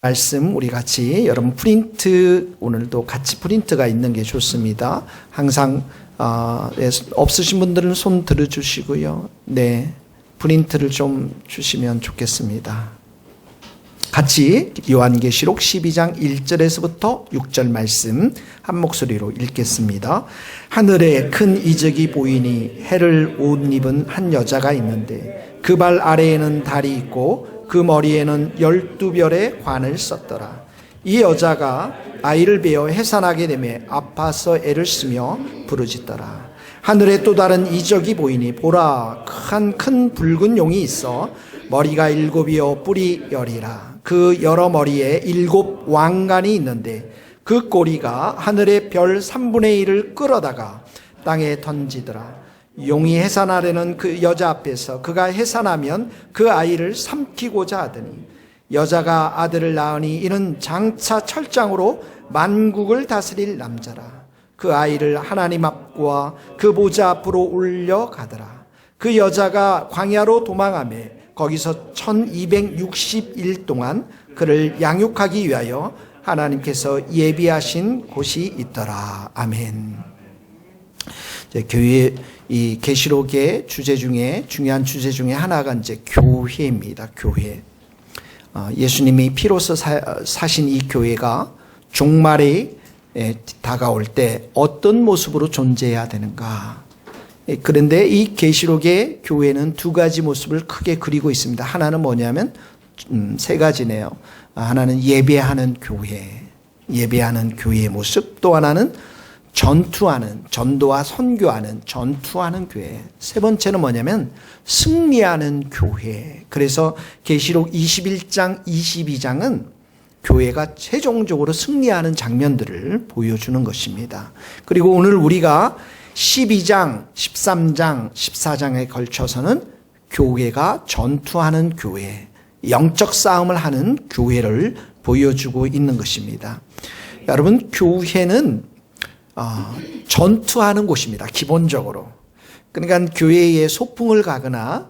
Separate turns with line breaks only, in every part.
말씀 우리 같이 여러분 프린트 오늘도 같이 프린트가 있는 게 좋습니다. 항상 없으신 분들은 손 들어주시고요. 네, 프린트를 좀 주시면 좋겠습니다. 같이 요한계시록 12장 1절에서부터 6절 말씀 한 목소리로 읽겠습니다. 하늘에 큰 이적이 보이니 해를 옷 입은 한 여자가 있는데 그 발 아래에는 달이 있고 그 머리에는 12별의 관을 썼더라. 이 여자가 아이를 베어 해산하게 되매 아파서 애를 쓰며 부르짖더라. 하늘에 또 다른 이적이 보이니 보라, 큰 붉은 용이 있어 머리가 7이요 뿔이 10이라. 그 여러 머리에 7 왕관이 있는데 그 꼬리가 하늘의 별 3분의 1을 끌어다가 땅에 던지더라. 용이 해산하려는 그 여자 앞에서 그가 해산하면 그 아이를 삼키고자 하더니 여자가 아들을 낳으니 이는 장차 철장으로 만국을 다스릴 남자라. 그 아이를 하나님 앞과 그 보좌 앞으로 올려가더라. 그 여자가 광야로 도망하며 거기서 1260일 동안 그를 양육하기 위하여 하나님께서 예비하신 곳이 있더라. 아멘. 교회 이 계시록의 주제 중에 중요한 주제 중에 하나가 이제 교회입니다. 교회. 예수님이 피로써 사신 이 교회가 종말에 다가올 때 어떤 모습으로 존재해야 되는가? 그런데 이 계시록의 교회는 두 가지 모습을 크게 그리고 있습니다. 하나는 뭐냐면 세 가지네요. 하나는 예배하는 교회, 예배하는 교회의 모습. 또 하나는 전투하는, 전도와 선교하는, 전투하는 교회. 세 번째는 뭐냐면 승리하는 교회. 그래서 계시록 21장, 22장은 교회가 최종적으로 승리하는 장면들을 보여주는 것입니다. 그리고 오늘 우리가 12장, 13장, 14장에 걸쳐서는 교회가 전투하는 교회, 영적 싸움을 하는 교회를 보여주고 있는 것입니다. 여러분, 교회는 전투하는 곳입니다. 기본적으로. 그러니까 교회에 소풍을 가거나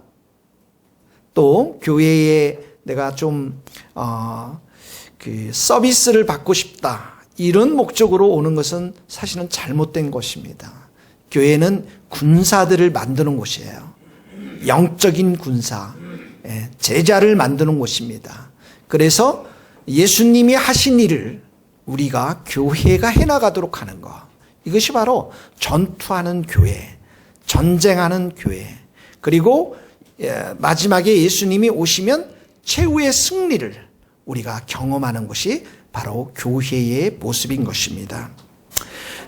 또 교회에 내가 좀 서비스를 받고 싶다, 이런 목적으로 오는 것은 사실은 잘못된 것입니다. 교회는 군사들을 만드는 곳이에요. 영적인 군사, 제자를 만드는 곳입니다. 그래서 예수님이 하신 일을 우리가 교회가 해나가도록 하는 것, 이것이 바로 전투하는 교회, 전쟁하는 교회, 그리고 마지막에 예수님이 오시면 최후의 승리를 우리가 경험하는 것이 바로 교회의 모습인 것입니다.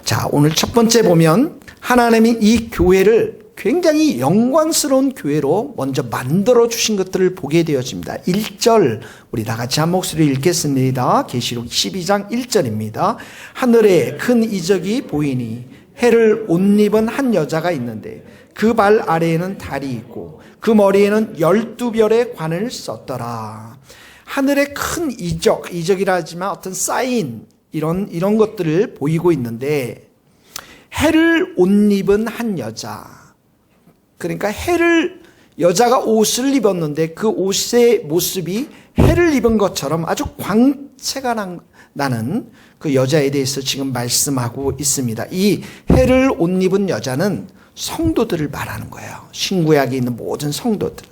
자, 오늘 첫 번째 보면 하나님이 이 교회를 굉장히 영광스러운 교회로 먼저 만들어 주신 것들을 보게 되어집니다. 1절 우리 다 같이 한 목소리 읽겠습니다. 계시록 12장 1절입니다. 하늘에 큰 이적이 보이니 해를 옷 입은 한 여자가 있는데 그 발 아래에는 달이 있고 그 머리에는 12별의 관을 썼더라. 하늘에 큰 이적이라 하지만 어떤 사인, 이런 것들을 보이고 있는데, 해를 옷 입은 한 여자, 그러니까 여자가 옷을 입었는데 그 옷의 모습이 해를 입은 것처럼 아주 광채가 나는 그 여자에 대해서 지금 말씀하고 있습니다. 이 해를 옷 입은 여자는 성도들을 말하는 거예요. 신구약에 있는 모든 성도들.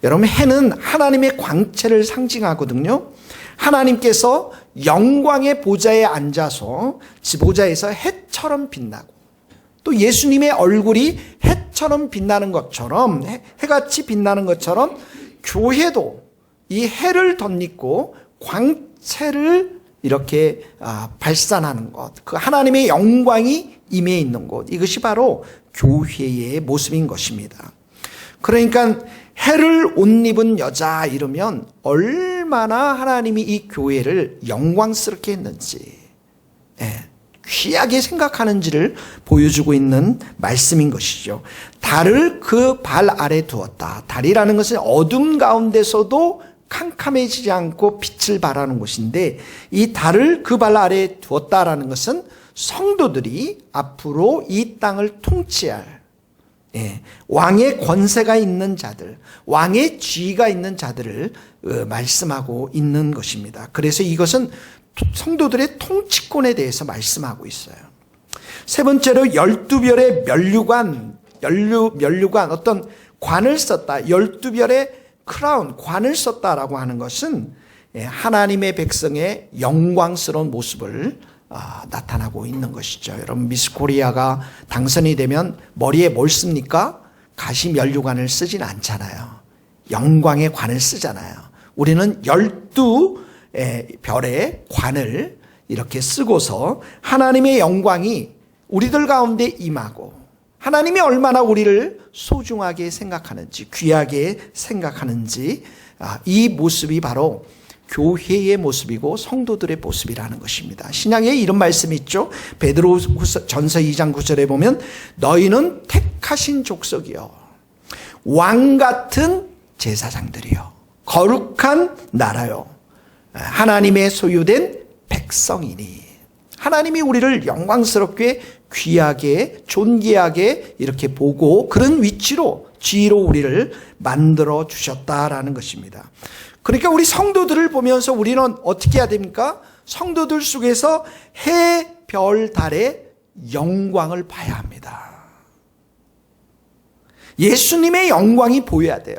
여러분, 해는 하나님의 광채를 상징하거든요. 하나님께서 영광의 보좌에 앉아서 지보좌에서 해처럼 빛나고, 또 예수님의 얼굴이 해처럼 빛나는 것처럼, 해같이 빛나는 것처럼 교회도 이 해를 덧입고 광채를 이렇게 발산하는 것, 그 하나님의 영광이 임해 있는 곳, 이것이 바로 교회의 모습인 것입니다. 그러니까 해를 옷 입은 여자 이러면 얼마나 하나님이 이 교회를 영광스럽게 했는지, 귀하게 생각하는지를 보여주고 있는 말씀인 것이죠. 달을 그 발 아래 두었다. 달이라는 것은 어둠 가운데서도 캄캄해지지 않고 빛을 발하는 곳인데, 이 달을 그 발 아래에 두었다라는 것은 성도들이 앞으로 이 땅을 통치할, 왕의 권세가 있는 자들, 왕의 지위가 있는 자들을 말씀하고 있는 것입니다. 그래서 이것은 성도들의 통치권에 대해서 말씀하고 있어요. 세 번째로 12별의 면류관, 어떤 관을 썼다. 12별의 크라운, 관을 썼다라고 하는 것은 하나님의 백성의 영광스러운 모습을 나타나고 있는 것이죠. 여러분, 미스 코리아가 당선이 되면 머리에 뭘 씁니까? 가시 면류관을 쓰진 않잖아요. 영광의 관을 쓰잖아요. 우리는 12별의 관을 이렇게 쓰고서 하나님의 영광이 우리들 가운데 임하고, 하나님이 얼마나 우리를 소중하게 생각하는지, 귀하게 생각하는지, 이 모습이 바로 교회의 모습이고 성도들의 모습이라는 것입니다. 신약에 이런 말씀이 있죠. 베드로전서 2장 9절에 보면 너희는 택하신 족속이요, 왕 같은 제사장들이요, 거룩한 나라요, 하나님의 소유된 백성이니. 하나님이 우리를 영광스럽게 귀하게 존귀하게 이렇게 보고 그런 위치로 지위로 우리를 만들어 주셨다라는 것입니다. 그러니까 우리 성도들을 보면서 우리는 어떻게 해야 됩니까? 성도들 속에서 해, 별, 달의 영광을 봐야 합니다. 예수님의 영광이 보여야 돼요.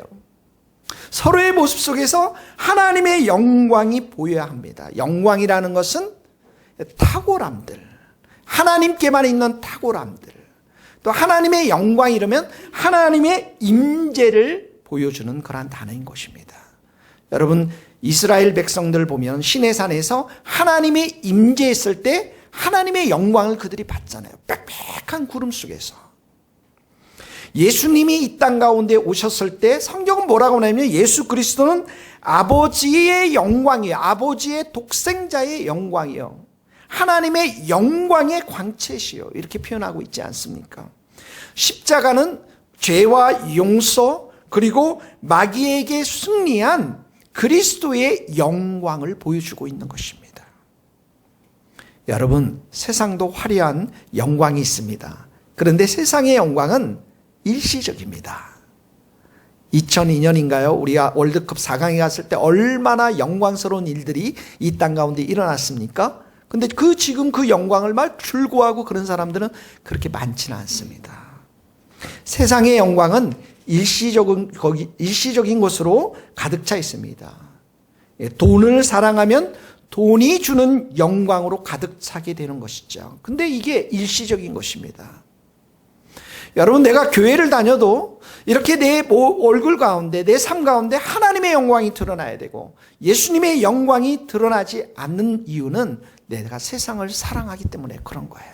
서로의 모습 속에서 하나님의 영광이 보여야 합니다. 영광이라는 것은 탁월함들, 하나님께만 있는 탁월함들, 또 하나님의 영광 이러면 하나님의 임재를 보여주는 그러한 단어인 것입니다. 여러분, 이스라엘 백성들 보면 시내산에서 하나님이 임재했을 때 하나님의 영광을 그들이 봤잖아요. 빽빽한 구름 속에서. 예수님이 이 땅 가운데 오셨을 때 성경은 뭐라고 하냐면 예수 그리스도는 아버지의 영광이에요. 아버지의 독생자의 영광이요, 하나님의 영광의 광채시요, 이렇게 표현하고 있지 않습니까? 십자가는 죄와 용서 그리고 마귀에게 승리한 그리스도의 영광을 보여주고 있는 것입니다. 여러분, 세상도 화려한 영광이 있습니다. 그런데 세상의 영광은 일시적입니다. 2002년인가요? 우리가 월드컵 4강에 갔을 때 얼마나 영광스러운 일들이 이 땅 가운데 일어났습니까? 근데 지금 그 영광을 막 즐거워하고 그런 사람들은 그렇게 많지는 않습니다. 세상의 영광은 일시적인 것으로 가득 차 있습니다. 돈을 사랑하면 돈이 주는 영광으로 가득 차게 되는 것이죠. 근데 이게 일시적인 것입니다. 여러분, 내가 교회를 다녀도 이렇게 내 얼굴 가운데, 내 삶 가운데 하나님의 영광이 드러나야 되고, 예수님의 영광이 드러나지 않는 이유는 내가 세상을 사랑하기 때문에 그런 거예요.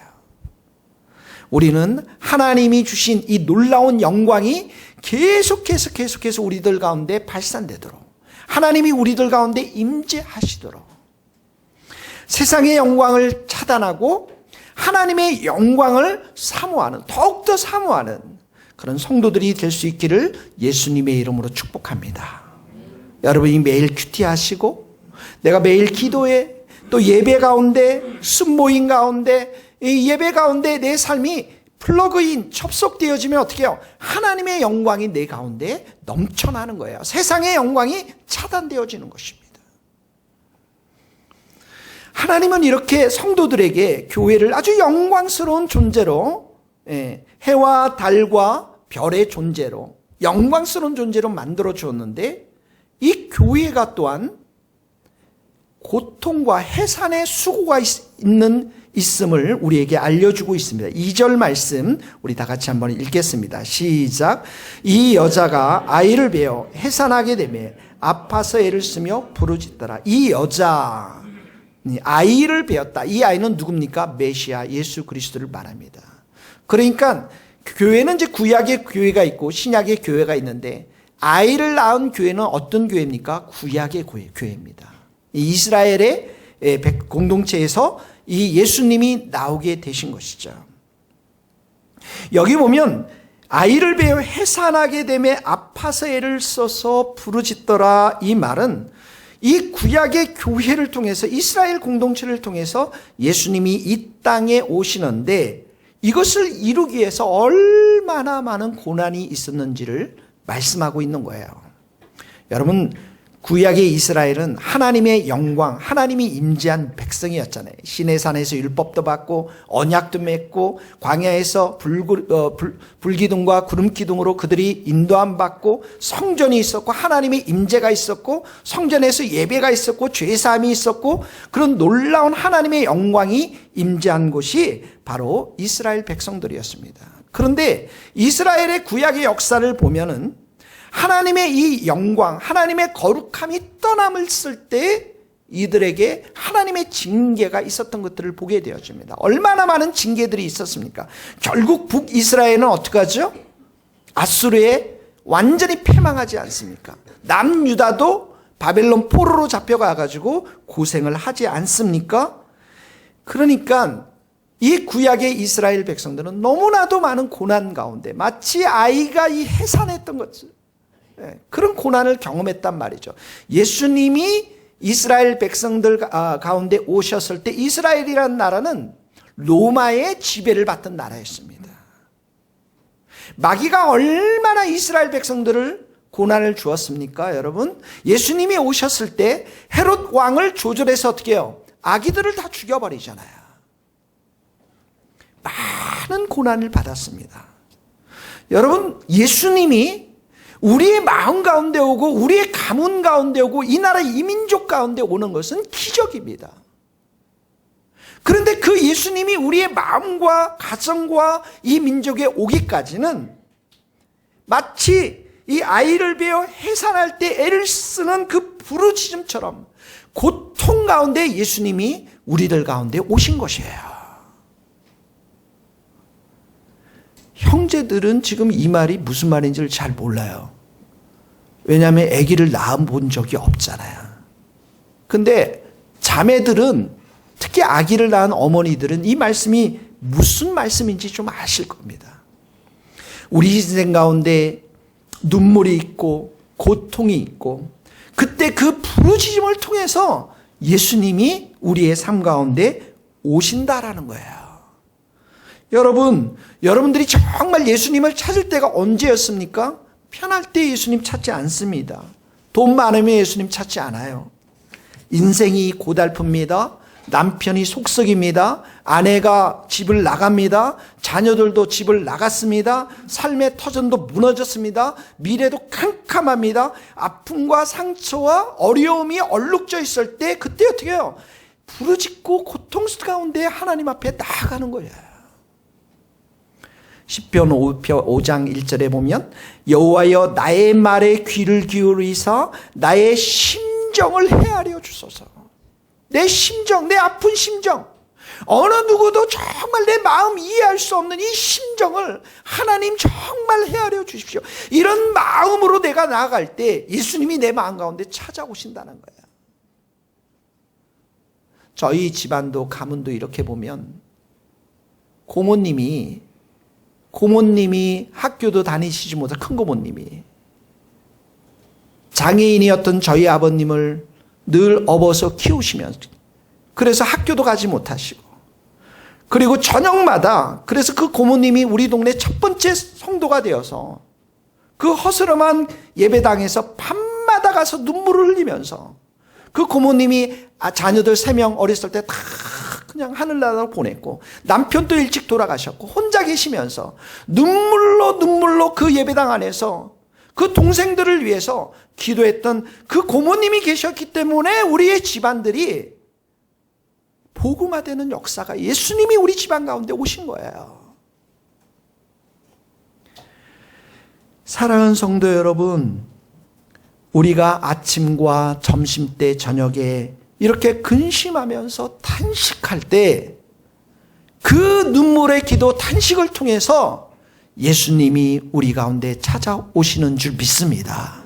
우리는 하나님이 주신 이 놀라운 영광이 계속해서 우리들 가운데 발산되도록, 하나님이 우리들 가운데 임재하시도록, 세상의 영광을 차단하고 하나님의 영광을 사모하는, 더욱더 사모하는 그런 성도들이 될 수 있기를 예수님의 이름으로 축복합니다. 여러분이 매일 큐티하시고, 내가 매일 기도에, 또 예배 가운데, 순모임 가운데, 이 예배 가운데 내 삶이 플러그인, 접속되어지면 어떻게 해요? 하나님의 영광이 내 가운데 넘쳐나는 거예요. 세상의 영광이 차단되어지는 것입니다. 하나님은 이렇게 성도들에게 교회를 아주 영광스러운 존재로, 해와 달과 별의 존재로, 영광스러운 존재로 만들어 주었는데, 이 교회가 또한 고통과 해산의 수고가 있음을 우리에게 알려주고 있습니다. 2절 말씀 우리 다 같이 한번 읽겠습니다. 시작. 이 여자가 아이를 베어 해산하게 되며 아파서 애를 쓰며 부르짖더라. 이 여자, 아이를 베었다. 이 아이는 누굽니까? 메시아 예수 그리스도를 말합니다. 그러니까 교회는 이제 구약의 교회가 있고 신약의 교회가 있는데, 아이를 낳은 교회는 어떤 교회입니까? 구약의 교회입니다. 이스라엘의 공동체에서 이 예수님이 나오게 되신 것이죠. 여기 보면 아이를 베어 해산하게 되며 아파서 애를 써서 부르짖더라, 이 말은 이 구약의 교회를 통해서, 이스라엘 공동체를 통해서 예수님이 이 땅에 오시는데, 이것을 이루기 위해서 얼마나 많은 고난이 있었는지를 말씀하고 있는 거예요. 여러분, 구약의 이스라엘은 하나님의 영광, 하나님이 임재한 백성이었잖아요. 시내산에서 율법도 받고 언약도 맺고 광야에서 불기둥과 구름기둥으로 그들이 인도함 받고 성전이 있었고 하나님의 임재가 있었고 성전에서 예배가 있었고 죄사함이 있었고 그런 놀라운 하나님의 영광이 임재한 곳이 바로 이스라엘 백성들이었습니다. 그런데 이스라엘의 구약의 역사를 보면은 하나님의 이 영광, 하나님의 거룩함이 떠남을 때 이들에게 하나님의 징계가 있었던 것들을 보게 되어집니다. 얼마나 많은 징계들이 있었습니까? 결국 북이스라엘은 어떻게 하죠? 아수르에 완전히 패망하지 않습니까? 남유다도 바벨론 포로로 잡혀가가지고 고생을 하지 않습니까? 그러니까 이 구약의 이스라엘 백성들은 너무나도 많은 고난 가운데 마치 아이가 이 해산했던 것을 그런 고난을 경험했단 말이죠. 예수님이 이스라엘 백성들 가운데 오셨을 때 이스라엘이라는 나라는 로마의 지배를 받던 나라였습니다. 마귀가 얼마나 이스라엘 백성들을 고난을 주었습니까, 여러분? 예수님이 오셨을 때 헤롯 왕을 조절해서 어떻게 해요? 아기들을 다 죽여버리잖아요. 많은 고난을 받았습니다. 여러분, 예수님이 우리의 마음 가운데 오고 우리의 가문 가운데 오고 이 나라 이민족 가운데 오는 것은 기적입니다. 그런데 그 예수님이 우리의 마음과 가정과 이 민족에 오기까지는 마치 이 아이를 베어 해산할 때 애를 쓰는 그 부르짖음처럼 고통 가운데 예수님이 우리들 가운데 오신 것이에요. 형제들은 지금 이 말이 무슨 말인지를 잘 몰라요. 왜냐하면 아기를 낳아본 적이 없잖아요. 근데 자매들은, 특히 아기를 낳은 어머니들은 이 말씀이 무슨 말씀인지 좀 아실 겁니다. 우리 인생 가운데 눈물이 있고 고통이 있고 그때 그 부르짖음을 통해서 예수님이 우리의 삶 가운데 오신다라는 거예요. 여러분들이 정말 예수님을 찾을 때가 언제였습니까? 편할 때 예수님 찾지 않습니다. 돈 많으면 예수님 찾지 않아요. 인생이 고달픕니다. 남편이 속썩입니다. 아내가 집을 나갑니다. 자녀들도 집을 나갔습니다. 삶의 터전도 무너졌습니다. 미래도 캄캄합니다. 아픔과 상처와 어려움이 얼룩져 있을 때 그때 어떻게 해요? 부르짖고 고통 가운데 하나님 앞에 나아가는 거예요. 시편 5장 1절에 보면 여호와여 나의 말에 귀를 기울이사 나의 심정을 헤아려 주소서. 내 심정, 내 아픈 심정, 어느 누구도 정말 내 마음 이해할 수 없는 이 심정을 하나님 정말 헤아려 주십시오. 이런 마음으로 내가 나아갈 때 예수님이 내 마음 가운데 찾아오신다는 거예요. 저희 집안도 가문도 이렇게 보면 고모님이 학교도 다니시지 못한 큰 고모님이 장애인이었던 저희 아버님을 늘 업어서 키우시면서 그래서 학교도 가지 못하시고 그리고 저녁마다 그래서 그 고모님이 우리 동네 첫 번째 성도가 되어서 그 허스름한 예배당에서 밤마다 가서 눈물을 흘리면서 그 고모님이 자녀들 3명 어렸을 때 다 그냥 하늘나라로 보냈고 남편도 일찍 돌아가셨고 혼자 계시면서 눈물로 그 예배당 안에서 그 동생들을 위해서 기도했던 그 고모님이 계셨기 때문에 우리의 집안들이 복음화되는 역사가 예수님이 우리 집안 가운데 오신 거예요. 사랑하는 성도 여러분, 우리가 아침과 점심때 저녁에 이렇게 근심하면서 탄식할 때 그 눈물의 기도 탄식을 통해서 예수님이 우리 가운데 찾아오시는 줄 믿습니다.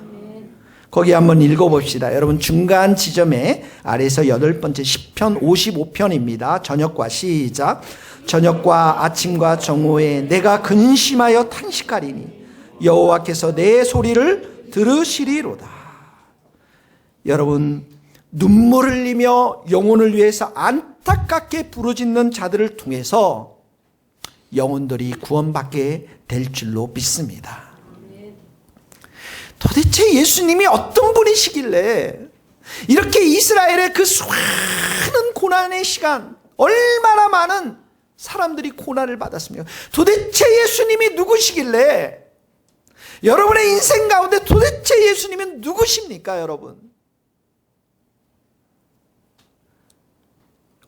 거기 한번 읽어봅시다. 여러분 중간 지점에 아래에서 8번째 시편 55편입니다. 저녁과 시작. 저녁과 아침과 정오에 내가 근심하여 탄식하리니 여호와께서 내 소리를 들으시리로다. 여러분 눈물을 흘리며 영혼을 위해서 안타깝게 부르짖는 자들을 통해서 영혼들이 구원받게 될 줄로 믿습니다. 도대체 예수님이 어떤 분이시길래 이렇게 이스라엘의 그 수많은 고난의 시간, 얼마나 많은 사람들이 고난을 받았습니까? 도대체 예수님이 누구시길래, 여러분의 인생 가운데 도대체 예수님은 누구십니까, 여러분?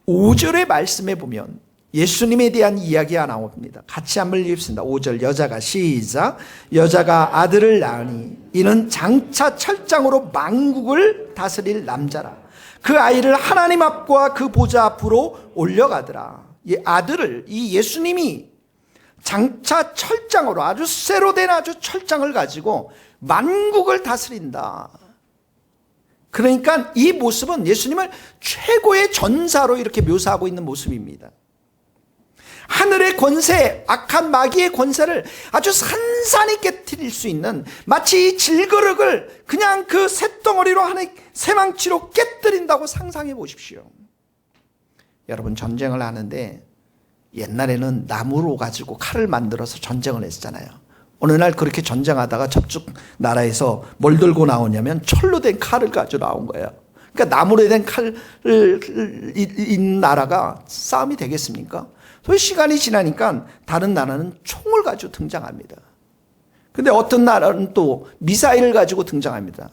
5절의 말씀에 보면 예수님에 대한 이야기가 나옵니다. 같이 한번 읽습니다. 5절 여자가 시작. 여자가 아들을 낳으니 이는 장차 철장으로 만국을 다스릴 남자라. 그 아이를 하나님 앞과 그 보좌 앞으로 올려가더라. 이 아들을, 이 예수님이 장차 철장으로, 아주 쇠로 된 아주 철장을 가지고 만국을 다스린다. 그러니까 이 모습은 예수님을 최고의 전사로 이렇게 묘사하고 있는 모습입니다. 하늘의 권세, 악한 마귀의 권세를 아주 산산히 깨뜨릴 수 있는, 마치 이 질그릇을 그냥 그 쇳덩어리로 하는 새망치로 깨뜨린다고 상상해 보십시오. 여러분, 전쟁을 하는데 옛날에는 나무로 가지고 칼을 만들어서 전쟁을 했잖아요. 어느 날 그렇게 전쟁하다가 저쪽 나라에서 뭘 들고 나오냐면 철로 된 칼을 가지고 나온 거예요. 그러니까 나무로 된 칼을 인 나라가 싸움이 되겠습니까? 그 시간이 지나니까 다른 나라는 총을 가지고 등장합니다. 근데 어떤 나라는 또 미사일을 가지고 등장합니다.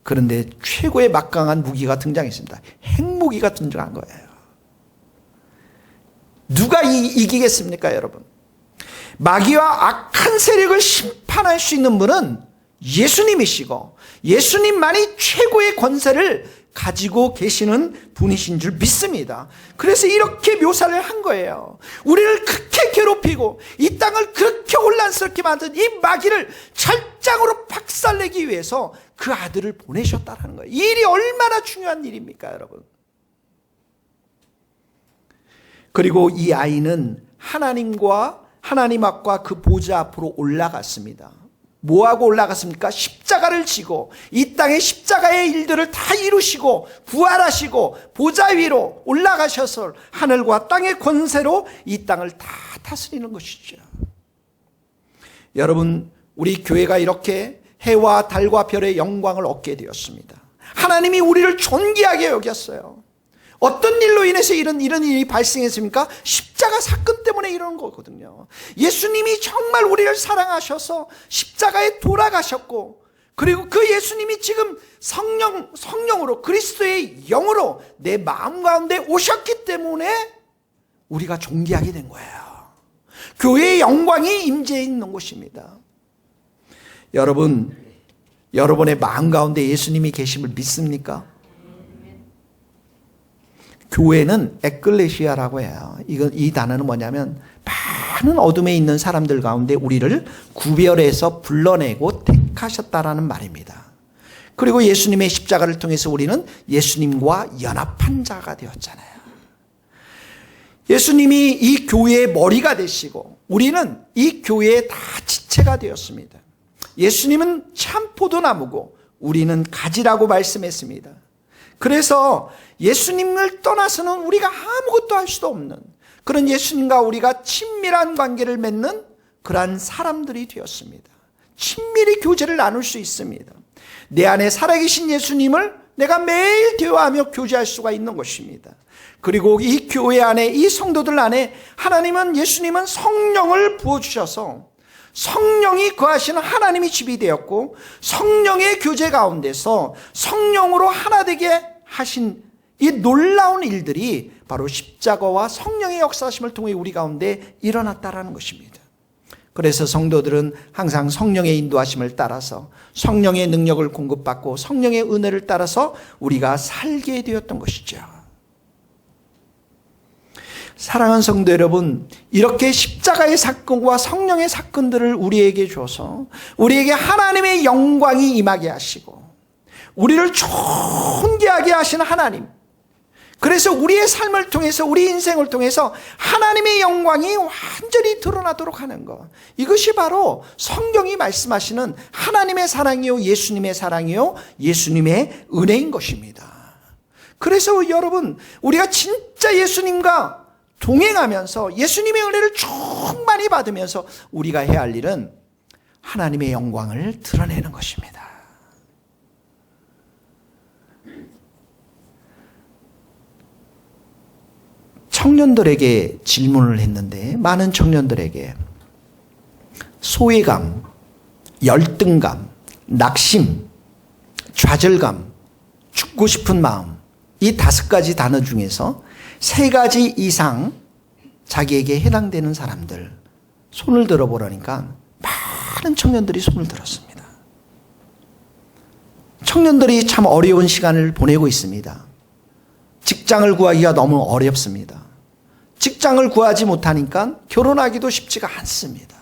그런데 최고의 막강한 무기가 등장했습니다. 핵무기가 등장한 거예요. 누가 이기겠습니까, 여러분? 마귀와 악한 세력을 심판할 수 있는 분은 예수님이시고, 예수님만이 최고의 권세를 가지고 계시는 분이신 줄 믿습니다. 그래서 이렇게 묘사를 한 거예요. 우리를 그렇게 괴롭히고 이 땅을 그렇게 혼란스럽게 만든 이 마귀를 철장으로 박살내기 위해서 그 아들을 보내셨다는 거예요. 이 일이 얼마나 중요한 일입니까, 여러분? 그리고 이 아이는 하나님 앞과 그 보좌 앞으로 올라갔습니다. 뭐하고 올라갔습니까? 십자가를 지고 이 땅의 십자가의 일들을 다 이루시고 부활하시고 보좌 위로 올라가셔서 하늘과 땅의 권세로 이 땅을 다 다스리는 것이죠. 여러분, 우리 교회가 이렇게 해와 달과 별의 영광을 얻게 되었습니다. 하나님이 우리를 존귀하게 여겼어요. 어떤 일로 인해서 이런 일이 발생했습니까? 십자가 사건 때문에 이런 거거든요. 예수님이 정말 우리를 사랑하셔서 십자가에 돌아가셨고, 그리고 그 예수님이 지금 성령으로, 그리스도의 영으로 내 마음 가운데 오셨기 때문에 우리가 존귀하게 된 거예요. 교회의 영광이 임재해 있는 곳입니다. 여러분, 여러분의 마음 가운데 예수님이 계심을 믿습니까? 교회는 에클레시아라고 해요. 이 단어는 뭐냐면 많은 어둠에 있는 사람들 가운데 우리를 구별해서 불러내고 택하셨다라는 말입니다. 그리고 예수님의 십자가를 통해서 우리는 예수님과 연합한 자가 되었잖아요. 예수님이 이 교회의 머리가 되시고 우리는 이 교회의 다 지체가 되었습니다. 예수님은 참 포도나무고 우리는 가지라고 말씀했습니다. 그래서 예수님을 떠나서는 우리가 아무것도 할 수도 없는 그런 예수님과 우리가 친밀한 관계를 맺는 그러한 사람들이 되었습니다. 친밀히 교제를 나눌 수 있습니다. 내 안에 살아계신 예수님을 내가 매일 대화하며 교제할 수가 있는 것입니다. 그리고 이 교회 안에, 이 성도들 안에 예수님은 성령을 부어주셔서 성령이 거하시는 하나님이 집이 되었고, 성령의 교제 가운데서 성령으로 하나 되게 하신 이 놀라운 일들이 바로 십자가와 성령의 역사하심을 통해 우리 가운데 일어났다라는 것입니다. 그래서 성도들은 항상 성령의 인도하심을 따라서 성령의 능력을 공급받고 성령의 은혜를 따라서 우리가 살게 되었던 것이죠. 사랑하는 성도 여러분, 이렇게 십자가의 사건과 성령의 사건들을 우리에게 줘서 우리에게 하나님의 영광이 임하게 하시고 우리를 존귀하게 하시는 하나님, 그래서 우리의 삶을 통해서, 우리 인생을 통해서 하나님의 영광이 완전히 드러나도록 하는 것, 이것이 바로 성경이 말씀하시는 하나님의 사랑이요 예수님의 사랑이요 예수님의 은혜인 것입니다. 그래서 여러분, 우리가 진짜 예수님과 동행하면서 예수님의 은혜를 충만히 받으면서 우리가 해야 할 일은 하나님의 영광을 드러내는 것입니다. 청년들에게 질문을 했는데 많은 청년들에게 소외감, 열등감, 낙심, 좌절감, 죽고 싶은 마음, 이 5가지 단어 중에서 3가지 이상 자기에게 해당되는 사람들 손을 들어보라니까 많은 청년들이 손을 들었습니다. 청년들이 참 어려운 시간을 보내고 있습니다. 직장을 구하기가 너무 어렵습니다. 직장을 구하지 못하니까 결혼하기도 쉽지가 않습니다.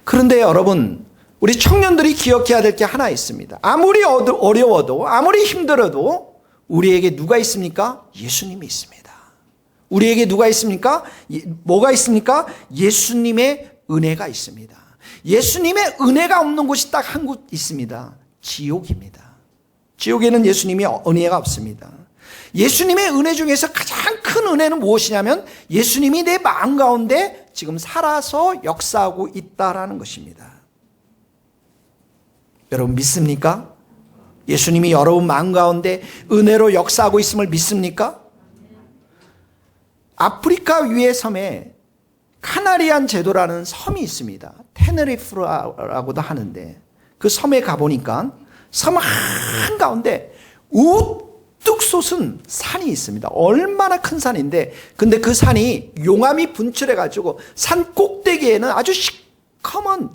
그런데 여러분, 우리 청년들이 기억해야 될 게 하나 있습니다. 아무리 어려워도, 아무리 힘들어도 우리에게 누가 있습니까? 예수님이 있습니다. 우리에게 누가 있습니까? 뭐가 있습니까? 예수님의 은혜가 있습니다. 예수님의 은혜가 없는 곳이 딱 한 곳 있습니다. 지옥입니다. 지옥에는 예수님의 은혜가 없습니다. 예수님의 은혜 중에서 가장 큰 은혜는 무엇이냐면 예수님이 내 마음 가운데 지금 살아서 역사하고 있다라는 것입니다. 여러분 믿습니까? 예수님이 여러분 마음 가운데 은혜로 역사하고 있음을 믿습니까? 아프리카 위의 섬에 카나리안 제도라는 섬이 있습니다. 테네리프라고도 하는데 그 섬에 가보니까 섬 한가운데 우뚝 솟은 산이 있습니다. 얼마나 큰 산인데 근데 그 산이 용암이 분출해가지고 산 꼭대기에는 아주 시커먼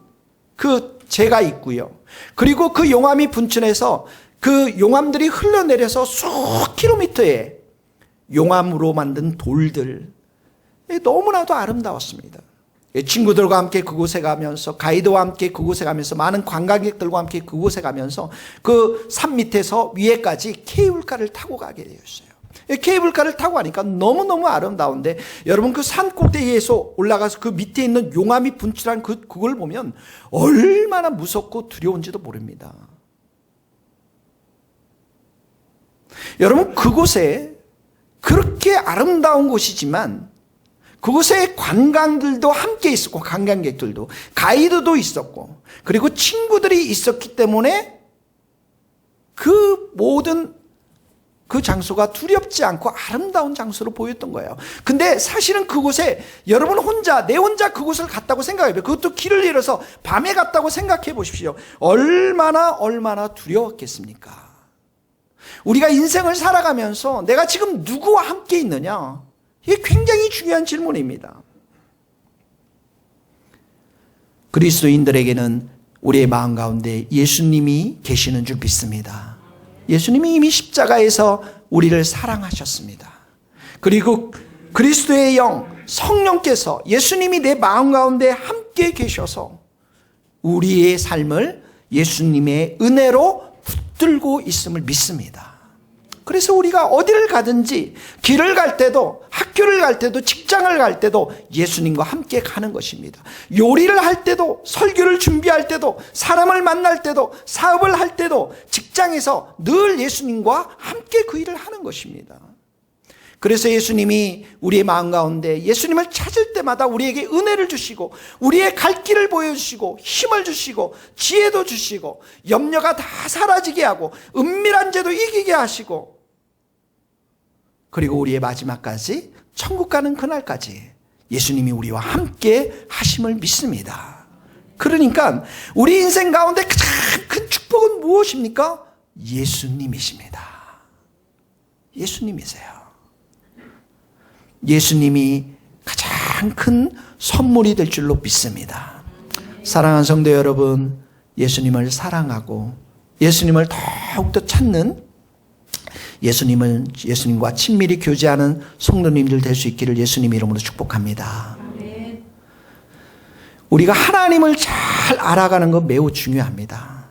그 재가 있고요. 그리고 그 용암이 분출해서 그 용암들이 흘러내려서 수 킬로미터의 용암으로 만든 돌들 너무나도 아름다웠습니다. 친구들과 함께 그곳에 가면서 가이드와 함께 그곳에 가면서 많은 관광객들과 함께 그곳에 가면서 그 산 밑에서 위에까지 케이블카를 타고 가게 되었어요. 케이블카를 타고 가니까 너무너무 아름다운데 여러분 그 산 꼭대기에서 올라가서 그 밑에 있는 용암이 분출한 그걸 보면 얼마나 무섭고 두려운지도 모릅니다. 여러분 그곳에 그렇게 아름다운 곳이지만 그곳에 관광들도 함께 있었고 관광객들도 가이드도 있었고 그리고 친구들이 있었기 때문에 그 모든 그 장소가 두렵지 않고 아름다운 장소로 보였던 거예요. 근데 사실은 그곳에 여러분 내 혼자 그곳을 갔다고 생각해요. 그것도 길을 잃어서 밤에 갔다고 생각해 보십시오. 얼마나 두려웠겠습니까? 우리가 인생을 살아가면서 내가 지금 누구와 함께 있느냐? 이게 굉장히 중요한 질문입니다. 그리스도인들에게는 우리의 마음 가운데 예수님이 계시는 줄 믿습니다. 예수님이 이미 십자가에서 우리를 사랑하셨습니다. 그리고 그리스도의 영, 성령께서 예수님이 내 마음 가운데 함께 계셔서 우리의 삶을 예수님의 은혜로 붙들고 있음을 믿습니다. 그래서 우리가 어디를 가든지 길을 갈 때도 학교를 갈 때도 직장을 갈 때도 예수님과 함께 가는 것입니다. 요리를 할 때도 설교를 준비할 때도 사람을 만날 때도 사업을 할 때도 직장에서 늘 예수님과 함께 그 일을 하는 것입니다. 그래서 예수님이 우리의 마음 가운데 예수님을 찾을 때마다 우리에게 은혜를 주시고 우리의 갈 길을 보여주시고 힘을 주시고 지혜도 주시고 염려가 다 사라지게 하고 은밀한 죄도 이기게 하시고 그리고 우리의 마지막까지 천국 가는 그날까지 예수님이 우리와 함께 하심을 믿습니다. 그러니까 우리 인생 가운데 가장 큰 축복은 무엇입니까? 예수님이십니다. 예수님이세요. 예수님이 가장 큰 선물이 될 줄로 믿습니다. 사랑하는 성도 여러분, 예수님을 사랑하고 예수님을 더욱더 찾는 예수님과 친밀히 교제하는 성도님들 될 수 있기를 예수님 이름으로 축복합니다. 우리가 하나님을 잘 알아가는 것 매우 중요합니다.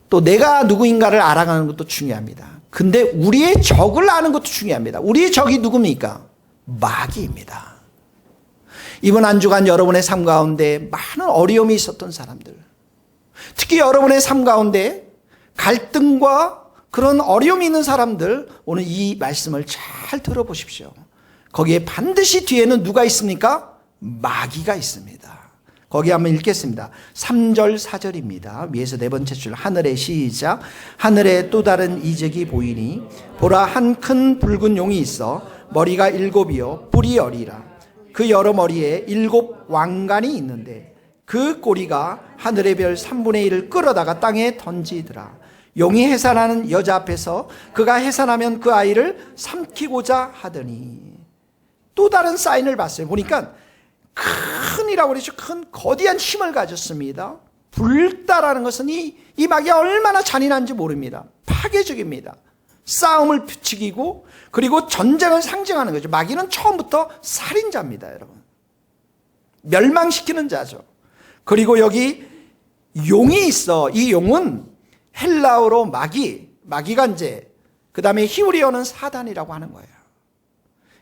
또 내가 누구인가를 알아가는 것도 중요합니다. 근데 우리의 적을 아는 것도 중요합니다. 우리의 적이 누굽니까? 마귀입니다. 이번 한 주간 여러분의 삶 가운데 많은 어려움이 있었던 사람들, 특히 여러분의 삶 가운데 갈등과 그런 어려움이 있는 사람들, 오늘 이 말씀을 잘 들어보십시오. 거기에 반드시 뒤에는 누가 있습니까? 마귀가 있습니다. 거기 한번 읽겠습니다. 3절 4절입니다. 위에서 네 번째 줄 하늘에 시작. 하늘에 또 다른 이적이 보이니 보라 한 큰 붉은 용이 있어 머리가 7이요 뿔이 10이라. 그 여러 머리에 7 왕관이 있는데 그 꼬리가 하늘의 별 3분의 1을 끌어다가 땅에 던지더라. 용이 해산하는 여자 앞에서 그가 해산하면 그 아이를 삼키고자 하더니 또 다른 사인을 봤어요. 보니까 큰이라고 그러죠. 큰 거대한 힘을 가졌습니다. 불다라는 것은 이 마귀가 얼마나 잔인한지 모릅니다. 파괴적입니다. 싸움을 부추기고 그리고 전쟁을 상징하는 거죠. 마귀는 처음부터 살인자입니다, 여러분. 멸망시키는 자죠. 그리고 여기 용이 있어. 이 용은 헬라어로 마귀가 이제 그 다음에 히브리어는 사단이라고 하는 거예요.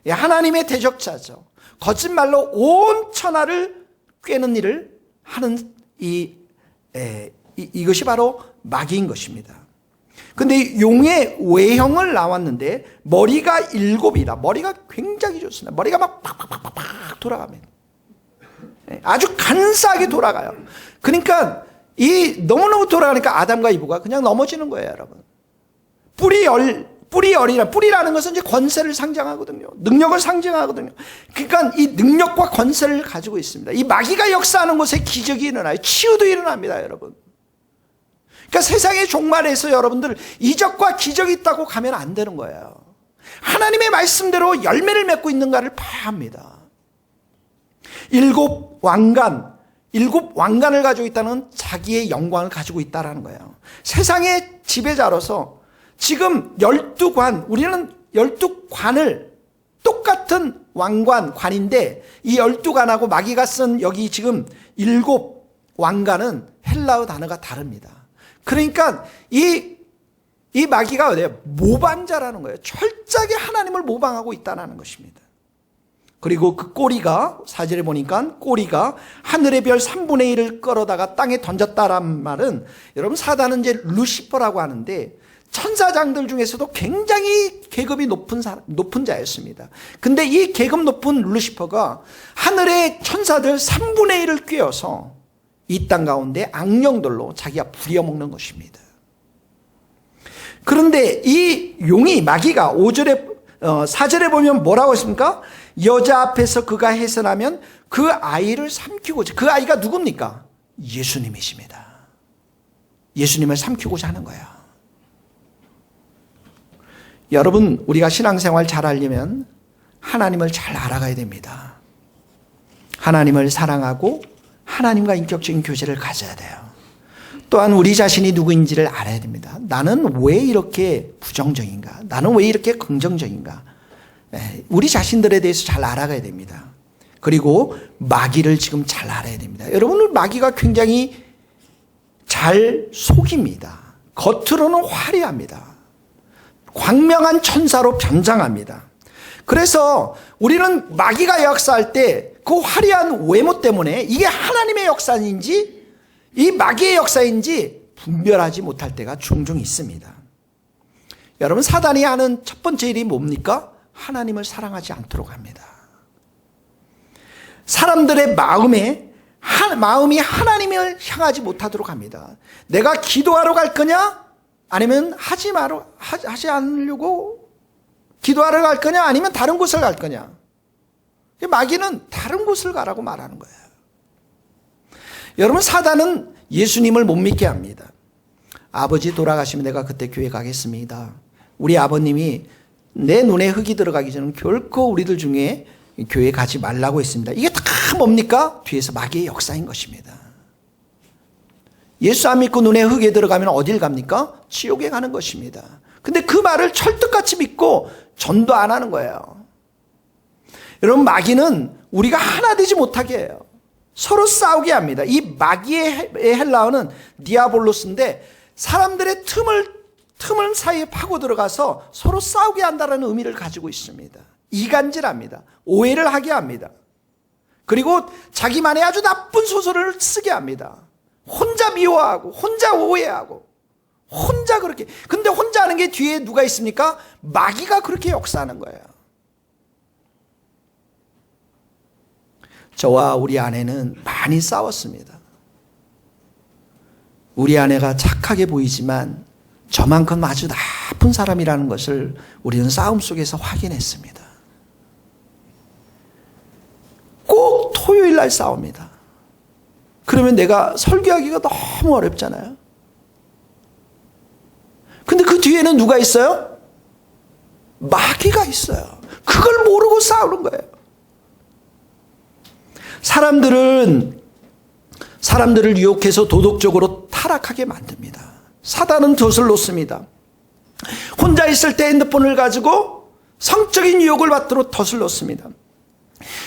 하나님의 대적자죠. 거짓말로 온 천하를 꿰는 일을 하는 이것이 바로 마귀인 것입니다. 근데 용의 외형을 나왔는데 머리가 7이다. 머리가 굉장히 좋습니다. 머리가 막 팍팍팍팍 돌아갑니다. 아주 간사하게 돌아가요. 그러니까 너무너무 돌아가니까 아담과 이브가 그냥 넘어지는 거예요, 여러분. 뿌리라는 것은 이제 권세를 상징하거든요. 능력을 상징하거든요. 그러니까 이 능력과 권세를 가지고 있습니다. 이 마귀가 역사하는 곳에 기적이 일어나요. 치유도 일어납니다, 여러분. 그러니까 세상의 종말에서 여러분들 이적과 기적이 있다고 가면 안 되는 거예요. 하나님의 말씀대로 열매를 맺고 있는가를 봐야 합니다. 7 왕관을 가지고 있다는 자기의 영광을 가지고 있다는 거예요. 세상의 지배자로서 지금 12관, 우리는 12관을 똑같은 관인데 이 12관하고 마귀가 쓴 여기 지금 7 왕관은 헬라어 단어가 다릅니다. 그러니까 이 마귀가 어디예요? 모방자라는 거예요. 철저하게 하나님을 모방하고 있다는 것입니다. 그리고 그 꼬리가 4절에 보니까 꼬리가 하늘의 별 3분의 1을 끌어다가 땅에 던졌다란 말은 여러분 사단은 이제 루시퍼라고 하는데 천사장들 중에서도 굉장히 계급이 높은 자였습니다. 근데 이 계급 높은 루시퍼가 하늘의 천사들 3분의 1을 꿰어서 이 땅 가운데 악령들로 자기가 부려먹는 것입니다. 그런데 이 용이 마귀가 4절에 보면 뭐라고 했습니까? 여자 앞에서 그가 해산하면 그 아이를 삼키고자. 그 아이가 누굽니까? 예수님이십니다. 예수님을 삼키고자 하는 거예요. 여러분, 우리가 신앙생활 잘 하려면 하나님을 잘 알아가야 됩니다. 하나님을 사랑하고 하나님과 인격적인 교제를 가져야 돼요. 또한 우리 자신이 누구인지를 알아야 됩니다. 나는 왜 이렇게 부정적인가? 나는 왜 이렇게 긍정적인가? 우리 자신들에 대해서 잘 알아가야 됩니다. 그리고 마귀를 지금 잘 알아야 됩니다. 여러분, 마귀가 굉장히 잘 속입니다. 겉으로는 화려합니다. 광명한 천사로 변장합니다. 그래서 우리는 마귀가 역사할 때 그 화려한 외모 때문에 이게 하나님의 역사인지 이 마귀의 역사인지 분별하지 못할 때가 종종 있습니다. 여러분, 사단이 하는 첫 번째 일이 뭡니까? 하나님을 사랑하지 않도록 합니다. 사람들의 마음이 하나님을 향하지 못하도록 합니다. 내가 기도하러 갈 거냐? 아니면 하지 않으려고 기도하러 갈 거냐? 아니면 다른 곳을 갈 거냐? 마귀는 다른 곳을 가라고 말하는 거예요. 여러분, 사단은 예수님을 못 믿게 합니다. 아버지 돌아가시면 내가 그때 교회 가겠습니다. 우리 아버님이 내 눈에 흙이 들어가기 전에 결코 우리들 중에 교회 가지 말라고 했습니다. 이게 다 뭡니까? 뒤에서 마귀의 역사인 것입니다. 예수 안 믿고 눈에 흙이 들어가면 어딜 갑니까? 지옥에 가는 것입니다. 근데 그 말을 철떡같이 믿고 전도 안 하는 거예요. 여러분, 마귀는 우리가 하나 되지 못하게 해요. 서로 싸우게 합니다. 이 마귀의 헬라어는 디아볼로스인데 사람들의 틈을 사이에 파고 들어가서 서로 싸우게 한다는 의미를 가지고 있습니다. 이간질합니다. 오해를 하게 합니다. 그리고 자기만의 아주 나쁜 소설을 쓰게 합니다. 혼자 미워하고 혼자 오해하고 혼자 그렇게. 근데 혼자 하는 게 뒤에 누가 있습니까? 마귀가 그렇게 역사하는 거예요. 저와 우리 아내는 많이 싸웠습니다. 우리 아내가 착하게 보이지만 저만큼 아주 나쁜 사람이라는 것을 우리는 싸움 속에서 확인했습니다. 꼭 토요일 날 싸웁니다. 그러면 내가 설교하기가 너무 어렵잖아요. 근데 그 뒤에는 누가 있어요? 마귀가 있어요. 그걸 모르고 싸우는 거예요. 사람들을 유혹해서 도덕적으로 타락하게 만듭니다. 사단은 덫을 놓습니다. 혼자 있을 때 핸드폰을 가지고 성적인 유혹을 받도록 덫을 놓습니다.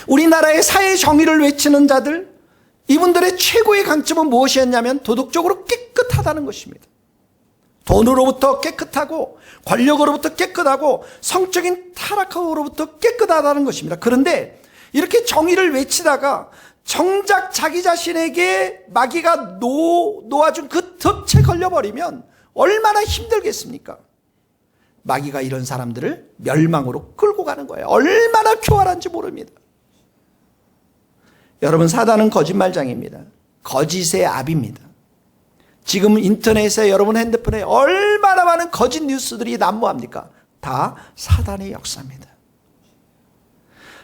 우리나라의 사회 정의를 외치는 자들, 이분들의 최고의 강점은 무엇이었냐면 도덕적으로 깨끗하다는 것입니다. 돈으로부터 깨끗하고 권력으로부터 깨끗하고 성적인 타락으로부터 깨끗하다는 것입니다. 그런데 이렇게 정의를 외치다가 정작 자기 자신에게 마귀가 놓아준 그 덫에 걸려버리면 얼마나 힘들겠습니까? 마귀가 이런 사람들을 멸망으로 끌고 가는 거예요. 얼마나 교활한지 모릅니다. 여러분, 사단은 거짓말장입니다. 거짓의 압입니다. 지금 인터넷에 여러분 핸드폰에 얼마나 많은 거짓 뉴스들이 난무합니까? 다 사단의 역사입니다.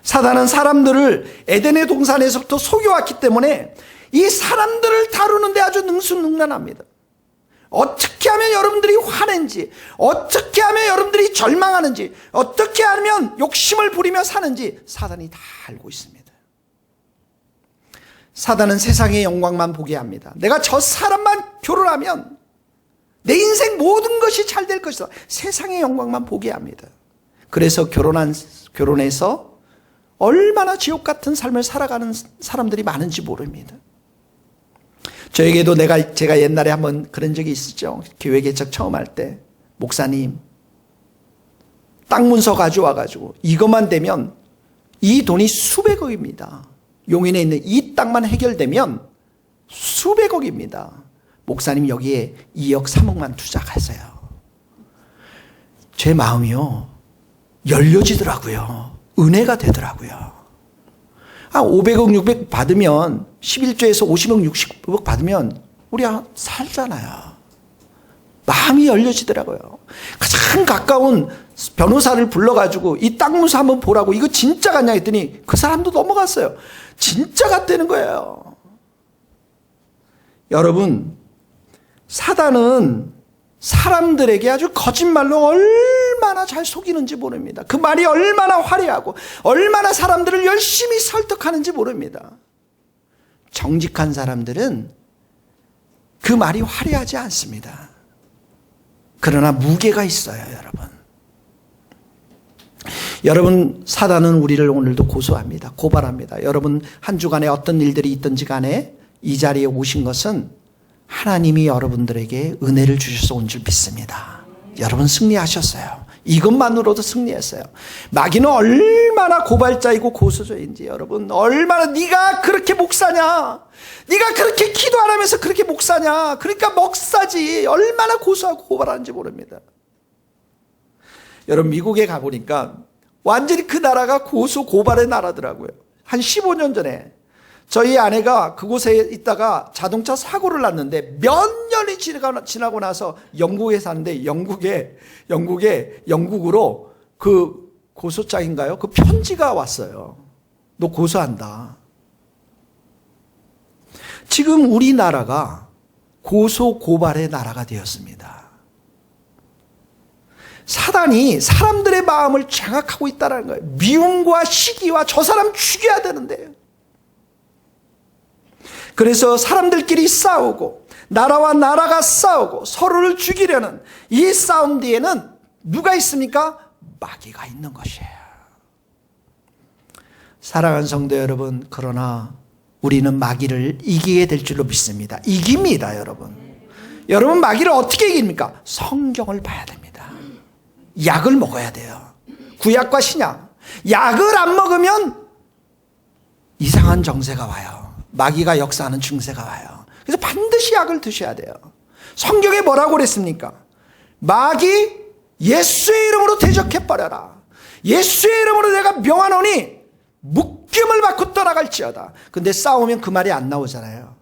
사단은 사람들을 에덴의 동산에서부터 속여왔기 때문에 이 사람들을 다루는데 아주 능수능란합니다. 어떻게 하면 여러분들이 화낸지, 어떻게 하면 여러분들이 절망하는지, 어떻게 하면 욕심을 부리며 사는지 사단이 다 알고 있습니다. 사단은 세상의 영광만 보게 합니다. 내가 저 사람만 결혼하면 내 인생 모든 것이 잘 될 것이다. 세상의 영광만 보게 합니다. 그래서 결혼해서 얼마나 지옥 같은 삶을 살아가는 사람들이 많은지 모릅니다. 저에게도 제가 옛날에 한번 그런 적이 있었죠. 교회 개척 처음 할 때 목사님 땅 문서 가져와가지고 이것만 되면 이 돈이 수백억입니다. 용인에 있는 이 땅만 해결되면 수백억입니다. 목사님 여기에 2억 3억만 투자하세요. 제 마음이요 열려지더라고요. 은혜가 되더라고요. 500억 600억 받으면 11조에서 50억 60억 받으면 우리 살잖아요. 마음이 열려지더라고요. 가장 가까운 변호사를 불러가지고 이 땅 문서 한번 보라고, 이거 진짜 같냐 했더니 그 사람도 넘어갔어요. 진짜 같다는 거예요. 여러분, 사단은 사람들에게 아주 거짓말로 얼마나 잘 속이는지 모릅니다. 그 말이 얼마나 화려하고 얼마나 사람들을 열심히 설득하는지 모릅니다. 정직한 사람들은 그 말이 화려하지 않습니다. 그러나 무게가 있어요, 여러분. 여러분, 사단은 우리를 오늘도 고소합니다. 고발합니다. 여러분, 한 주간에 어떤 일들이 있든지 간에 이 자리에 오신 것은 하나님이 여러분들에게 은혜를 주셔서 온 줄 믿습니다. 여러분 승리하셨어요. 이것만으로도 승리했어요. 마귀는 얼마나 고발자이고 고소자인지, 여러분, 얼마나 네가 그렇게 목사냐, 네가 그렇게 기도 안 하면서 그렇게 목사냐, 그러니까 먹사지, 얼마나 고소하고 고발하는지 모릅니다. 여러분, 미국에 가보니까 완전히 그 나라가 고소 고발의 나라더라고요. 한 15년 전에 저희 아내가 그곳에 있다가 자동차 사고를 났는데 몇 년이 지나고 나서 영국에 사는데 영국으로 그 고소장인가요? 그 편지가 왔어요. 너 고소한다. 지금 우리나라가 고소 고발의 나라가 되었습니다. 사단이 사람들의 마음을 장악하고 있다는 거예요. 미움과 시기와 저 사람 죽여야 되는데. 그래서 사람들끼리 싸우고 나라와 나라가 싸우고 서로를 죽이려는 이 싸움 뒤에는 누가 있습니까? 마귀가 있는 것이에요. 사랑하는 성도 여러분, 그러나 우리는 마귀를 이기게 될 줄로 믿습니다. 이깁니다, 여러분. 여러분, 마귀를 어떻게 이깁니까? 성경을 봐야 됩니다. 약을 먹어야 돼요. 구약과 신약. 약을 안 먹으면 이상한 정세가 와요. 마귀가 역사하는 증세가 와요. 그래서 반드시 약을 드셔야 돼요. 성경에 뭐라고 그랬습니까? 마귀 예수의 이름으로 대적해버려라. 예수의 이름으로 내가 명하노니 묶임을 받고 떠나갈지어다. 근데 싸우면 그 말이 안 나오잖아요.